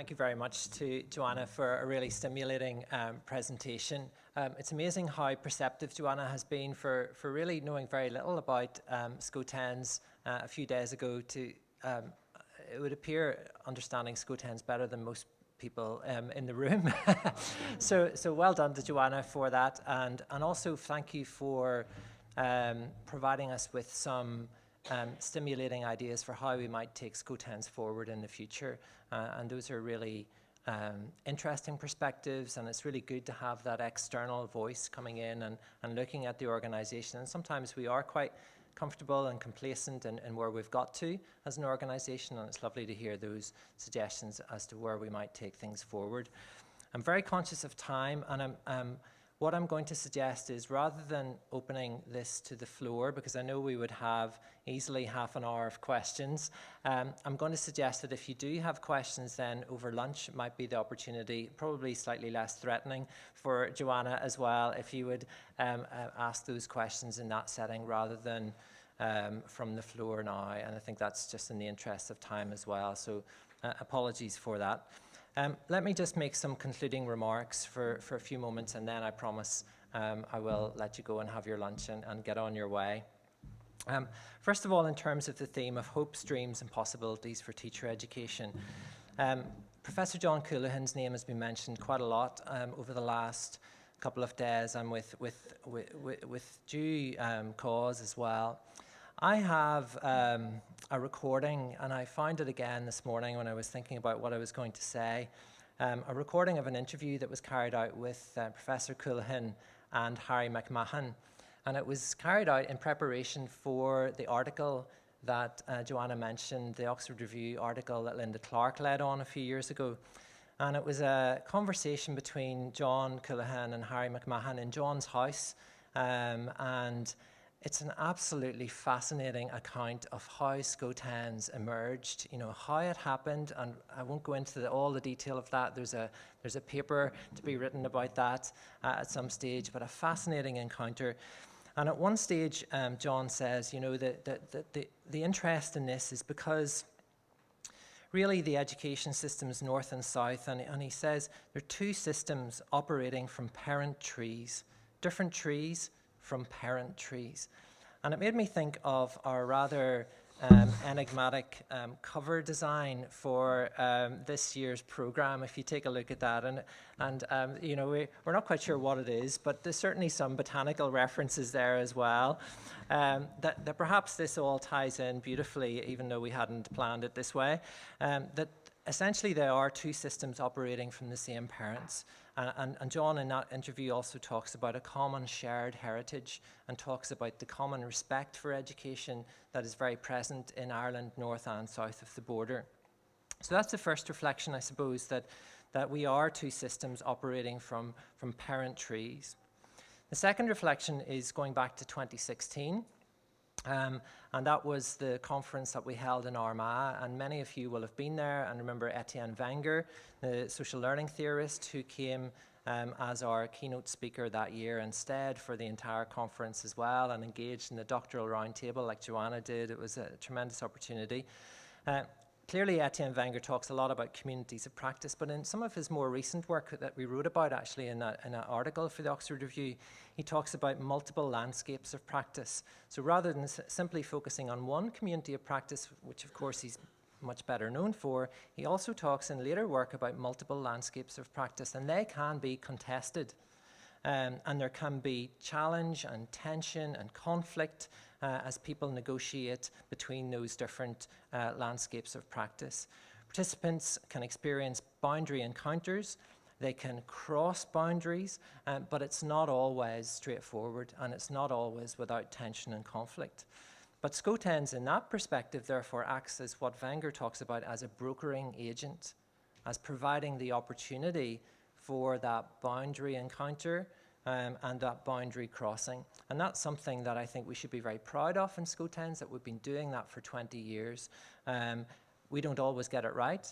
thank you very much to Joanna for a really stimulating presentation. It's amazing how perceptive Joanna has been for really knowing very little about SCO-10s a few days ago to, it would appear, understanding SCO-10s better than most people in the room. so well done to Joanna for that, and also thank you for providing us with some stimulating ideas for how we might take SCO-10s forward in the future. And those are really interesting perspectives, and it's really good to have that external voice coming in and looking at the organization. And sometimes we are quite comfortable and complacent in where we've got to as an organization, and it's lovely to hear those suggestions as to where we might take things forward. I'm very conscious of time, and what I'm going to suggest is, rather than opening this to the floor, because I know we would have easily half an hour of questions, I'm going to suggest that if you do have questions, then over lunch might be the opportunity, probably slightly less threatening for Joanna as well, if you would ask those questions in that setting rather than from the floor now. And I think that's just in the interest of time as well, so apologies for that. Let me just make some concluding remarks for a few moments, and then I promise I will let you go and have your lunch and get on your way. First of all, in terms of the theme of hopes, dreams and possibilities for teacher education, Professor John Colohan's name has been mentioned quite a lot over the last couple of days, and with due cause as well. I have a recording, and I found it again this morning when I was thinking about what I was going to say, a recording of an interview that was carried out with Professor Colohan and Harry McMahon, and it was carried out in preparation for the article that Joanna mentioned, the Oxford Review article that Linda Clark led on a few years ago. And it was a conversation between John Colohan and Harry McMahon in John's house, and it's an absolutely fascinating account of how SCO-10s emerged, you know, how it happened, and I won't go into all the detail of that. There's a paper to be written about that at some stage, but a fascinating encounter. And at one stage, John says, you know, the interest in this is because really the education systems north and south, and he says there are two systems operating from parent trees, different trees from parent trees. And it made me think of our rather enigmatic cover design for this year's program, if you take a look at that. And you know, we're not quite sure what it is, but there's certainly some botanical references there as well. That perhaps this all ties in beautifully, even though we hadn't planned it this way. That essentially there are two systems operating from the same parents. And John in that interview also talks about a common shared heritage and talks about the common respect for education that is very present in Ireland, north and south of the border. So that's the first reflection, I suppose, that we are two systems operating from parent trees. The second reflection is going back to 2016. And that was the conference that we held in Armagh, and many of you will have been there and remember Etienne Wenger, the social learning theorist, who came as our keynote speaker that year instead for the entire conference as well, and engaged in the doctoral roundtable like Joanna did. It was a tremendous opportunity. Clearly, Etienne Wenger talks a lot about communities of practice, but in some of his more recent work that we wrote about actually in an article for the Oxford Review, he talks about multiple landscapes of practice. So rather than simply focusing on one community of practice, which of course he's much better known for, he also talks in later work about multiple landscapes of practice, and they can be contested. And there can be challenge and tension and conflict as people negotiate between those different landscapes of practice. Participants can experience boundary encounters. They can cross boundaries, but it's not always straightforward, and it's not always without tension and conflict. But SCO-10s in that perspective therefore acts as what Wenger talks about as a brokering agent, as providing the opportunity for that boundary encounter and that boundary crossing. And that's something that I think we should be very proud of in SCO-10s, that we've been doing that for 20 years. We don't always get it right.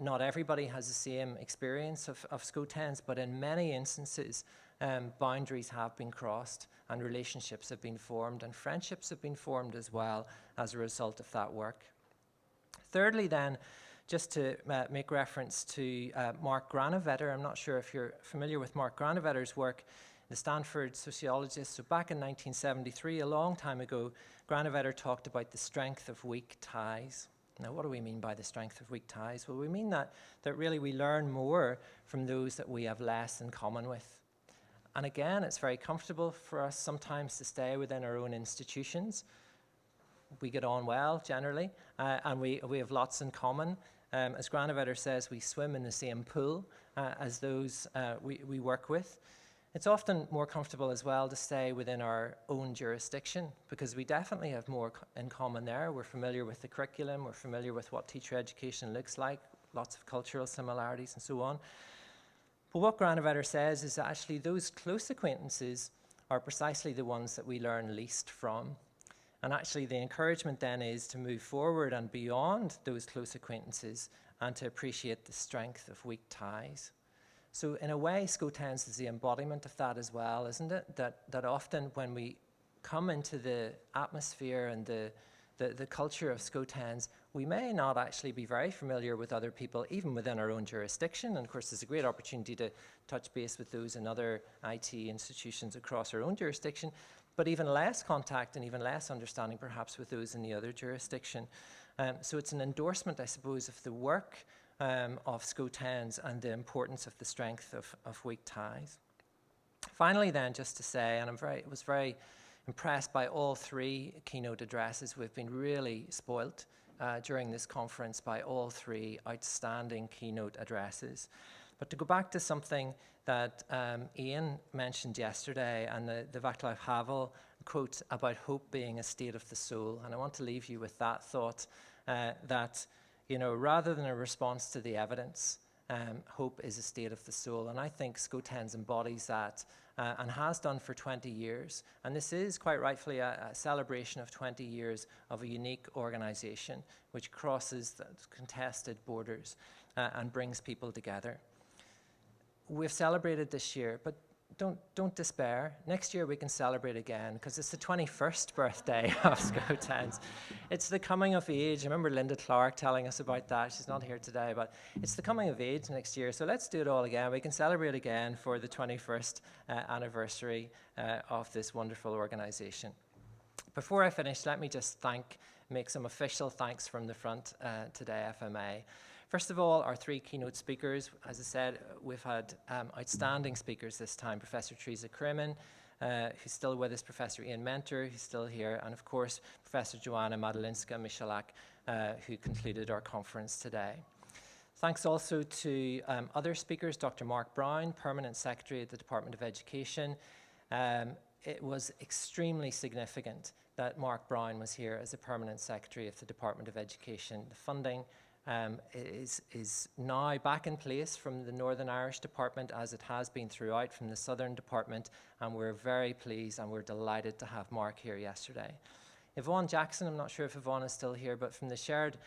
Not everybody has the same experience of SCO-10s, but in many instances, boundaries have been crossed and relationships have been formed and friendships have been formed as well as a result of that work. Thirdly then, just to make reference to Mark Granovetter. I'm not sure if you're familiar with Mark Granovetter's work, the Stanford sociologist. So back in 1973, a long time ago, Granovetter talked about the strength of weak ties. Now, what do we mean by the strength of weak ties? Well, we mean that really we learn more from those that we have less in common with. And again, it's very comfortable for us sometimes to stay within our own institutions. We get on well, generally, and we have lots in common. As Granovetter says, we swim in the same pool as those we work with. It's often more comfortable as well to stay within our own jurisdiction, because we definitely have more in common there. We're familiar with the curriculum, we're familiar with what teacher education looks like, lots of cultural similarities and so on. But what Granovetter says is that actually those close acquaintances are precisely the ones that we learn least from. And actually the encouragement then is to move forward and beyond those close acquaintances and to appreciate the strength of weak ties. So in a way, SCO-TENS is the embodiment of that as well, isn't it? That often when we come into the atmosphere and the culture of SCO-TENS, we may not actually be very familiar with other people, even within our own jurisdiction. And of course, there's a great opportunity to touch base with those in other IT institutions across our own jurisdiction, but even less contact and even less understanding perhaps with those in the other jurisdiction. So it's an endorsement, I suppose, of the work of SCO-TENS and the importance of the strength of weak ties. Finally then, just to say, and I was very impressed by all three keynote addresses. We've been really spoilt during this conference by all three outstanding keynote addresses. But to go back to something that Ian mentioned yesterday, and the Václav Havel quote about hope being a state of the soul, and I want to leave you with that thought, that rather than a response to the evidence, hope is a state of the soul. And I think SCO-TENS embodies that and has done for 20 years. And this is quite rightfully a celebration of 20 years of a unique organization which crosses the contested borders and brings people together. We've celebrated this year, but don't despair. Next year we can celebrate again, because it's the 21st birthday of SCO-TENS. It's the coming of age. I remember Linda Clark telling us about that. She's not here today, but it's the coming of age next year. So let's do it all again. We can celebrate again for the 21st anniversary of this wonderful organization. Before I finish, let me just make some official thanks from the front today, FMA. First of all, our three keynote speakers. As I said, we've had outstanding speakers this time. Professor Teresa Kremen, who's still with us, Professor Ian Mentor, who's still here, and of course, Professor Joanna Madelinska-Michalak, who concluded our conference today. Thanks also to other speakers, Dr. Mark Brown, Permanent Secretary at the Department of Education. It was extremely significant that Mark Brown was here as a Permanent Secretary of the Department of Education. The funding is now back in place from the Northern Irish Department, as it has been throughout from the Southern Department, and we're very pleased and we're delighted to have Mark here yesterday. Yvonne Jackson, I'm not sure if Yvonne is still here, but from the Shared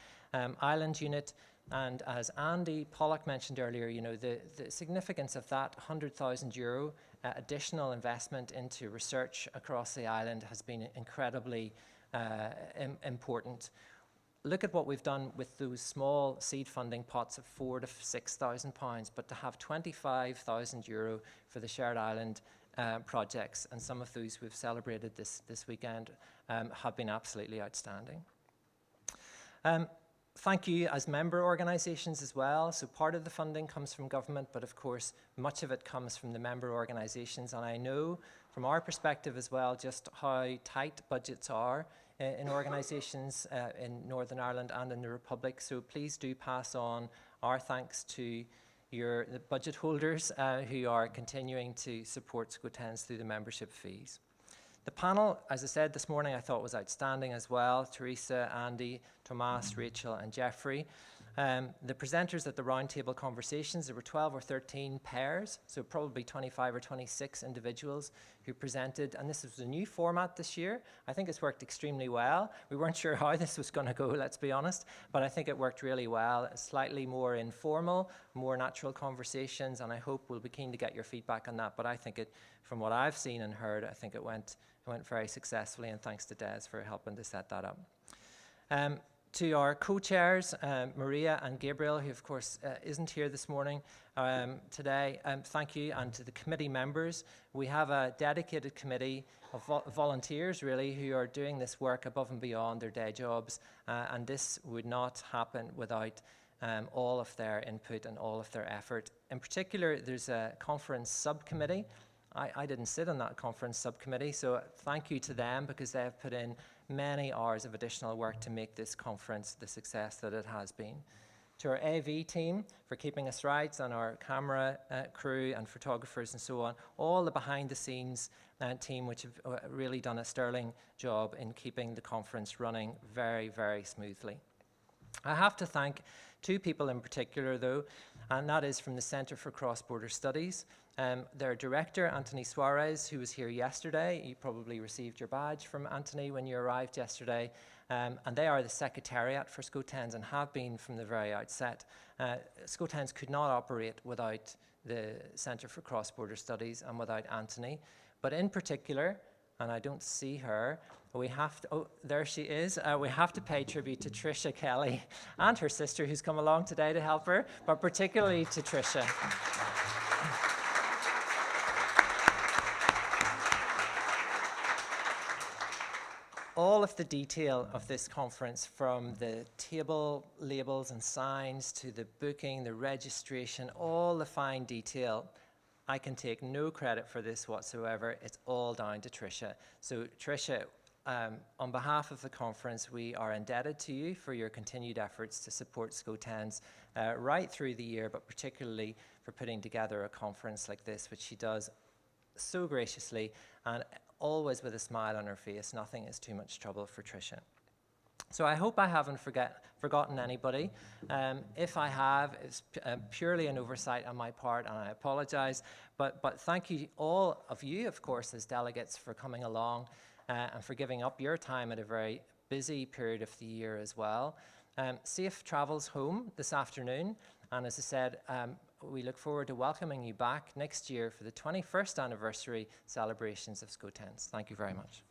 Island Unit, and as Andy Pollock mentioned earlier, the significance of that €100,000 additional investment into research across the island has been incredibly important. Look at what we've done with those small seed funding pots of £4,000 to £6,000, but to have €25,000 for the Shared Island projects, and some of those we've celebrated this weekend, have been absolutely outstanding. Thank you as member organisations as well. So part of the funding comes from government, but of course much of it comes from the member organisations, and I know from our perspective as well just how tight budgets are in organisations in Northern Ireland and in the Republic. So please do pass on our thanks to the budget holders who are continuing to support SCO-TENS through the membership fees. The panel, as I said this morning, I thought was outstanding as well. Teresa, Andy, Tomas, Rachel and Jeffrey. The presenters at the roundtable conversations, there were 12 or 13 pairs, so probably 25 or 26 individuals who presented, and this was a new format this year. I think it's worked extremely well. We weren't sure how this was going to go, let's be honest, but I think it worked really well. Slightly more informal, more natural conversations, and I hope we'll be keen to get your feedback on that, but I think from what I've seen and heard, I think it went very successfully, and thanks to Des for helping to set that up. To our co-chairs, Maria and Gabriel, who of course isn't here this morning today, thank you. And to the committee members, we have a dedicated committee of volunteers really who are doing this work above and beyond their day jobs, and this would not happen without all of their input and all of their effort. In particular, there's a conference subcommittee. I didn't sit on that conference subcommittee, so thank you to them because they have put in many hours of additional work to make this conference the success that it has been. To our AV team for keeping us right, and our camera crew and photographers and so on, all the behind the scenes team which have really done a sterling job in keeping the conference running very, very smoothly. I have to thank two people in particular though, and that is from the Centre for Cross-Border Studies. Their director, Anthony Suarez, who was here yesterday. You probably received your badge from Anthony when you arrived yesterday. And they are the secretariat for SCO-TENS and have been from the very outset. SCO-TENS could not operate without the Centre for Cross-Border Studies and without Anthony. But in particular, and I don't see her, we have to, oh, there she is. We have to pay tribute to Tricia Kelly and her sister who's come along today to help her, but particularly to Tricia. All of the detail of this conference, from the table labels and signs to the booking, the registration, all the fine detail, I can take no credit for this whatsoever. It's all down to Tricia. So Tricia, on behalf of the conference, we are indebted to you for your continued efforts to support SCO-TENS right through the year, but particularly for putting together a conference like this, which she does so graciously and always with a smile on her face. Nothing is too much trouble for Tricia. So I hope I haven't forgotten anybody. If I have, it's purely an oversight on my part, and I apologize. But thank you, all of you, of course, as delegates, for coming along and for giving up your time at a very busy period of the year as well. Safe travels home this afternoon. And as I said, we look forward to welcoming you back next year for the 21st anniversary celebrations of SCO-TENS. Thank you very much.